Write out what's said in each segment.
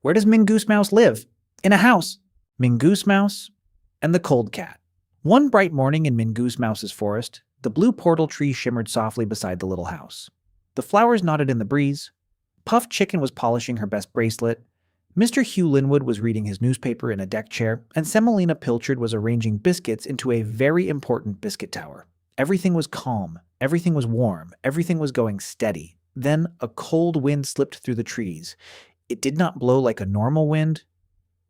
Where does Mingoose Mouse live? In a house. Mingoose Mouse and the Cold Cat. One bright morning in Mingoose Mouse's forest, the blue portal tree shimmered softly beside the little house. The flowers nodded in the breeze. Puff Chicken was polishing her best bracelet. Mr. Hugh Linwood was reading his newspaper in a deck chair, and Semolina Pilchard was arranging biscuits into a very important biscuit tower. Everything was calm. Everything was warm. Everything was going steady. Then a cold wind slipped through the trees. It did not blow like a normal wind.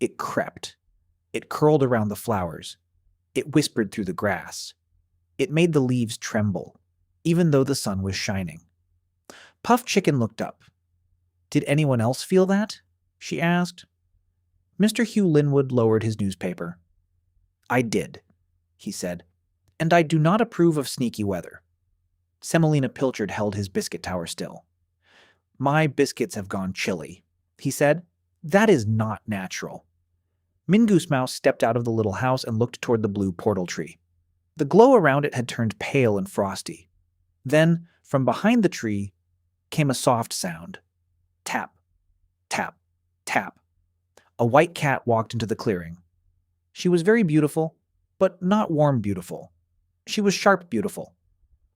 It crept. It curled around the flowers. It whispered through the grass. It made the leaves tremble, even though the sun was shining. Puff Chicken looked up. "Did anyone else feel that?" she asked. Mr. Hugh Linwood lowered his newspaper. "I did," he said, "and I do not approve of sneaky weather." Semolina Pilchard held his biscuit tower still. "My biscuits have gone chilly," he said. "That is not natural." Mingoose Mouse stepped out of the little house and looked toward the blue portal tree. The glow around it had turned pale and frosty. Then, from behind the tree, came a soft sound. Tap, tap, tap. A white cat walked into the clearing. She was very beautiful, but not warm beautiful. She was sharp beautiful.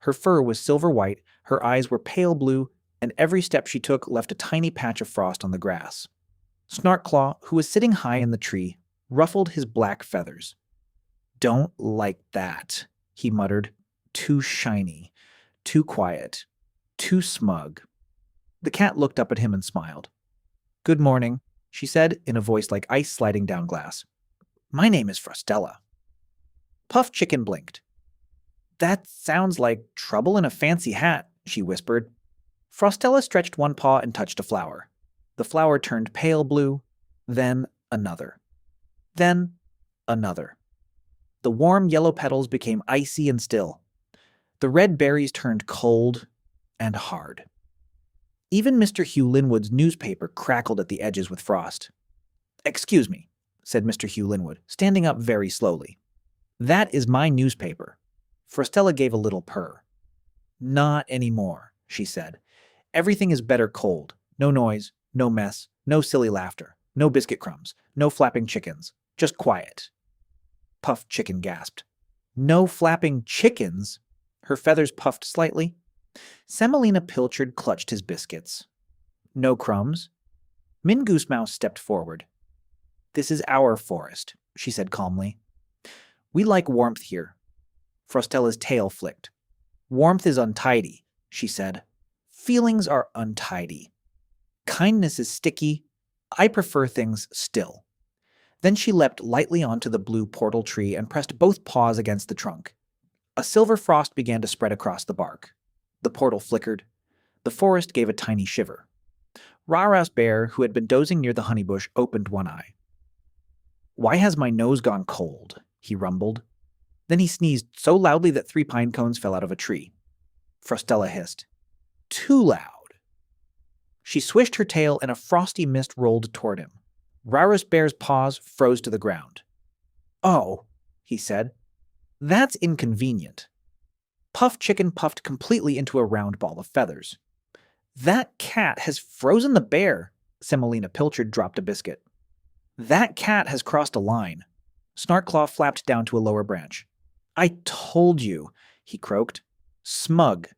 Her fur was silver white, her eyes were pale blue, and every step she took left a tiny patch of frost on the grass. Snarkclaw, who was sitting high in the tree, ruffled his black feathers. "Don't like that," he muttered. "Too shiny, too quiet, too smug." The cat looked up at him and smiled. "Good morning," she said in a voice like ice sliding down glass. "My name is Frostella." Puff Chicken blinked. "That sounds like trouble in a fancy hat," she whispered. Frostella stretched one paw and touched a flower. The flower turned pale blue, then another. Then another. The warm yellow petals became icy and still. The red berries turned cold and hard. Even Mr. Hugh Linwood's newspaper crackled at the edges with frost. "Excuse me," said Mr. Hugh Linwood, standing up very slowly. "That is my newspaper." Frostella gave a little purr. "Not anymore," she said. "Everything is better cold. No noise, no mess, no silly laughter, no biscuit crumbs, no flapping chickens. Just quiet." Puff Chicken gasped. "No flapping chickens?" Her feathers puffed slightly. Semolina Pilchard clutched his biscuits. "No crumbs?" Mingoose Mouse stepped forward. "This is our forest," she said calmly. "We like warmth here." Frostella's tail flicked. "Warmth is untidy," she said. "Feelings are untidy. Kindness is sticky. I prefer things still." Then she leapt lightly onto the blue portal tree and pressed both paws against the trunk. A silver frost began to spread across the bark. The portal flickered. The forest gave a tiny shiver. Raarrous Bear, who had been dozing near the honey bush, opened one eye. "Why has my nose gone cold?" he rumbled. Then he sneezed so loudly that 3 pine cones fell out of a tree. Frostella hissed. "Too loud." She swished her tail and a frosty mist rolled toward him. Raarrous Bear's paws froze to the ground. "Oh," he said. "That's inconvenient." Puff Chicken puffed completely into a round ball of feathers. "That cat has frozen the bear." Semolina Pilchard dropped a biscuit. "That cat has crossed a line." Snarkclaw flapped down to a lower branch. "I told you," he croaked. "Smug."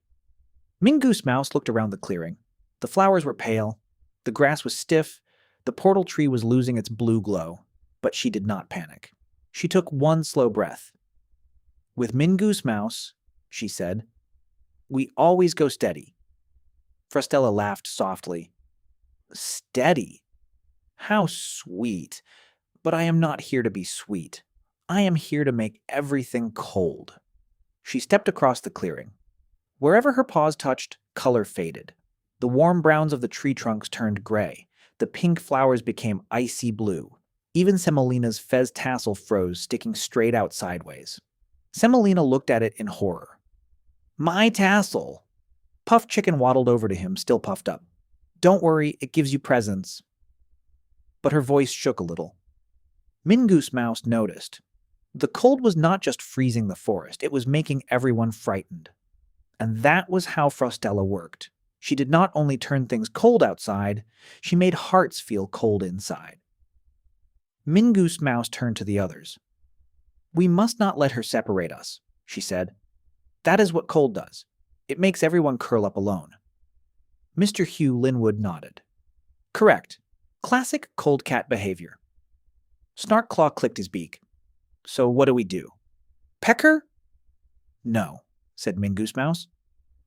Mingoose Mouse looked around the clearing. The flowers were pale. The grass was stiff. The portal tree was losing its blue glow. But she did not panic. She took one slow breath. "With Mingoose Mouse," she said, "we always go steady." Frostella laughed softly. "Steady? How sweet. But I am not here to be sweet. I am here to make everything cold." She stepped across the clearing. Wherever her paws touched, color faded. The warm browns of the tree trunks turned gray. The pink flowers became icy blue. Even Semolina's fez tassel froze, sticking straight out sideways. Semolina looked at it in horror. "My tassel!" Puff Chicken waddled over to him, still puffed up. "Don't worry, it gives you presents." But her voice shook a little. Mingoose Mouse noticed. The cold was not just freezing the forest, it was making everyone frightened. And that was how Frostella worked. She did not only turn things cold outside, she made hearts feel cold inside. Mingoose Mouse turned to the others. "We must not let her separate us," she said. "That is what cold does. It makes everyone curl up alone." Mr. Hugh Linwood nodded. "Correct. Classic cold cat behavior." Snarkclaw clicked his beak. "So what do we do? Peck her?" "No," said Mingoose Mouse.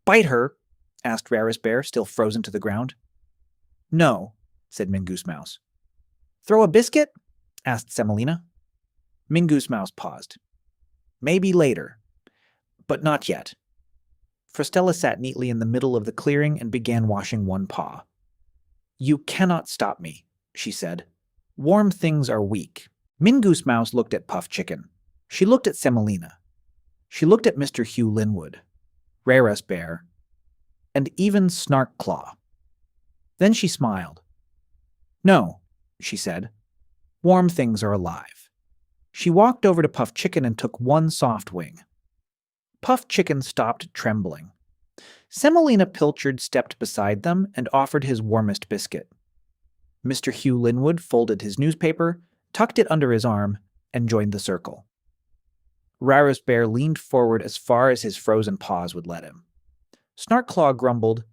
"Bite her?" asked Raarrous Bear, still frozen to the ground. "No," said Mingoose Mouse. "Throw a biscuit?" asked Semolina. Mingoose Mouse paused. "Maybe later, but not yet." Frostella sat neatly in the middle of the clearing and began washing one paw. "You cannot stop me," she said. "Warm things are weak." Mingoose Mouse looked at Puff Chicken. She looked at Semolina. She looked at Mr. Hugh Linwood, Raarrous Bear, and even Snarkclaw. Then she smiled. "No," she said. "Warm things are alive." She walked over to Puff Chicken and took one soft wing. Puff Chicken stopped trembling. Semolina Pilchard stepped beside them and offered his warmest biscuit. Mr. Hugh Linwood folded his newspaper, tucked it under his arm, and joined the circle. Raarrous Bear leaned forward as far as his frozen paws would let him. Snarkclaw grumbled,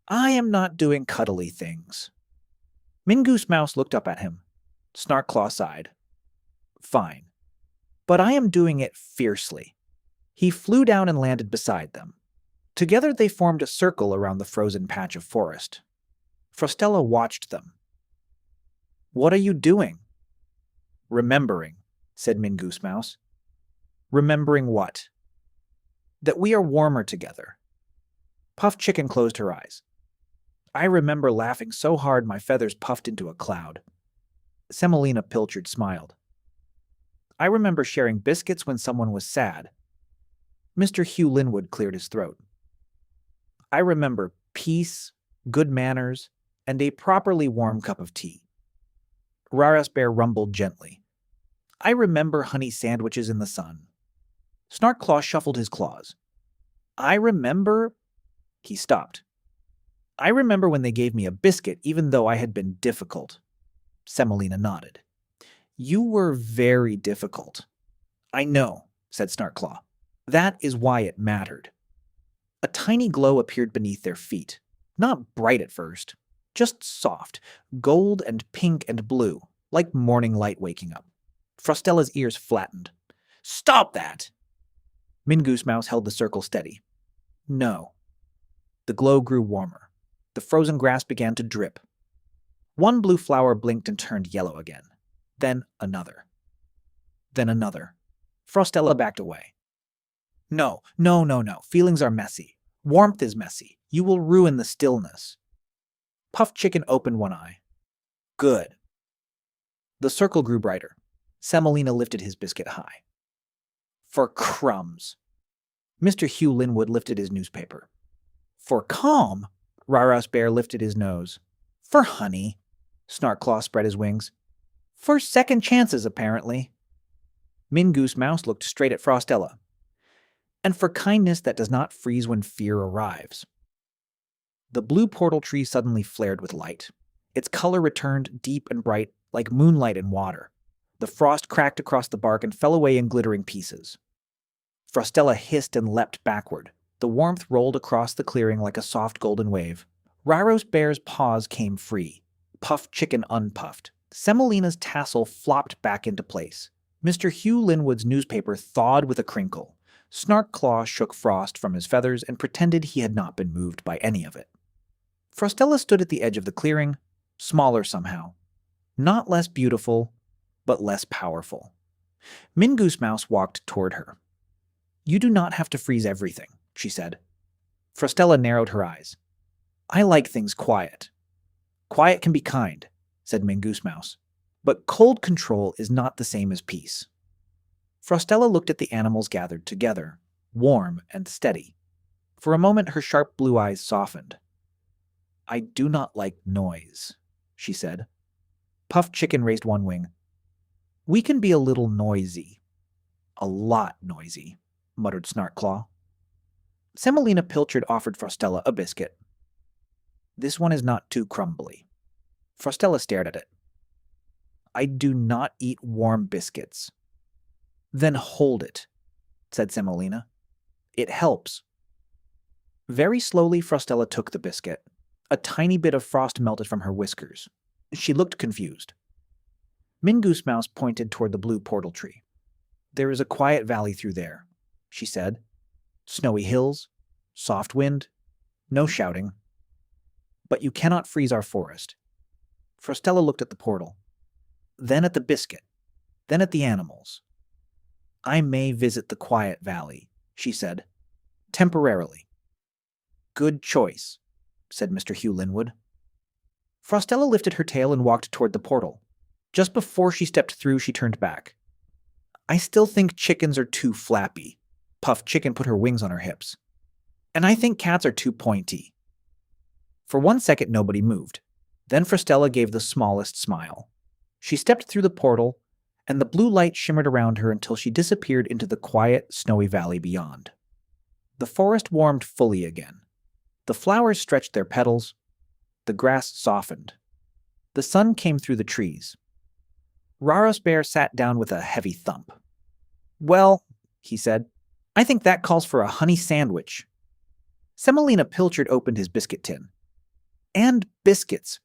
"I am not doing cuddly things." Mingoose Mouse looked up at him. Snarkclaw sighed. "Fine. But I am doing it fiercely." He flew down and landed beside them. Together they formed a circle around the frozen patch of forest. Frostella watched them. "What are you doing?" "Remembering," said Mingoose Mouse. "Remembering what?" "That we are warmer together." Puff Chicken closed her eyes. "I remember laughing so hard my feathers puffed into a cloud." Semolina Pilchard smiled. "I remember sharing biscuits when someone was sad." Mr. Hugh Linwood cleared his throat. "I remember peace, good manners, and a properly warm cup of tea." Raarrous Bear rumbled gently. "I remember honey sandwiches in the sun." Snarkclaw shuffled his claws. "I remember—" He stopped. "I remember when they gave me a biscuit even though I had been difficult." Semolina nodded. "You were very difficult." "I know," said Snarkclaw. "That is why it mattered." A tiny glow appeared beneath their feet. Not bright at first, just soft, gold and pink and blue, like morning light waking up. Frostella's ears flattened. "Stop that!" Mingoose Mouse held the circle steady. "No." The glow grew warmer. The frozen grass began to drip. One blue flower blinked and turned yellow again. Then another. Then another. Frostella backed away. No. Feelings are messy. Warmth is messy. You will ruin the stillness." Puff Chicken opened one eye. "Good." The circle grew brighter. Semolina lifted his biscuit high. "For crumbs." Mr. Hugh Linwood lifted his newspaper. "For calm." Raarrous Bear lifted his nose. "For honey." Snarkclaw spread his wings. "For second chances, apparently." Mingoose Mouse looked straight at Frostella. "And for kindness that does not freeze when fear arrives." The blue portal tree suddenly flared with light. Its color returned deep and bright, like moonlight in water. The frost cracked across the bark and fell away in glittering pieces. Frostella hissed and leapt backward. The warmth rolled across the clearing like a soft golden wave. Raarrous Bear's paws came free. Puff Chicken unpuffed. Semolina's tassel flopped back into place. Mr. Hugh Linwood's newspaper thawed with a crinkle. Snarkclaw shook frost from his feathers and pretended he had not been moved by any of it. Frostella stood at the edge of the clearing, smaller somehow. Not less beautiful, but less powerful. Mingoose Mouse walked toward her. "You do not have to freeze everything," she said. Frostella narrowed her eyes. "I like things quiet." "Quiet can be kind," said Mingoose Mouse. "But cold control is not the same as peace." Frostella looked at the animals gathered together, warm and steady. For a moment her sharp blue eyes softened. "I do not like noise," she said. Puff Chicken raised one wing. "We can be a little noisy." "A lot noisy," muttered Snarkclaw. Semolina Pilchard offered Frostella a biscuit. This one is not too crumbly. Frostella stared at it. I do not eat warm biscuits. Then hold it, said Semolina. It helps. Very slowly, Frostella took the biscuit. A tiny bit of frost melted from her whiskers. She looked confused. Mingoose Mouse pointed toward the blue portal tree. There is a quiet valley through there, she said. Snowy hills, soft wind, no shouting. But you cannot freeze our forest. Frostella looked at the portal, then at the biscuit, then at the animals. I may visit the quiet valley, she said, temporarily. Good choice, said Mr. Hugh Linwood. Frostella lifted her tail and walked toward the portal. Just before she stepped through, she turned back. I still think chickens are too flappy. Puff Chicken put her wings on her hips. And I think cats are too pointy. For 1 second, nobody moved. Then Frostella gave the smallest smile. She stepped through the portal, and the blue light shimmered around her until she disappeared into the quiet, snowy valley beyond. The forest warmed fully again. The flowers stretched their petals. The grass softened. The sun came through the trees. Raarrous Bear sat down with a heavy thump. Well, he said, I think that calls for a honey sandwich. Semolina Pilchard opened his biscuit tin. And biscuits.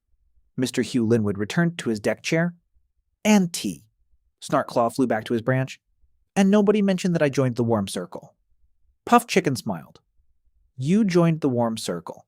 Mr. Hugh Linwood returned to his deck chair. And tea. Snarkclaw flew back to his branch. And nobody mentioned that I joined the warm circle. Puff Chicken smiled. You joined the warm circle.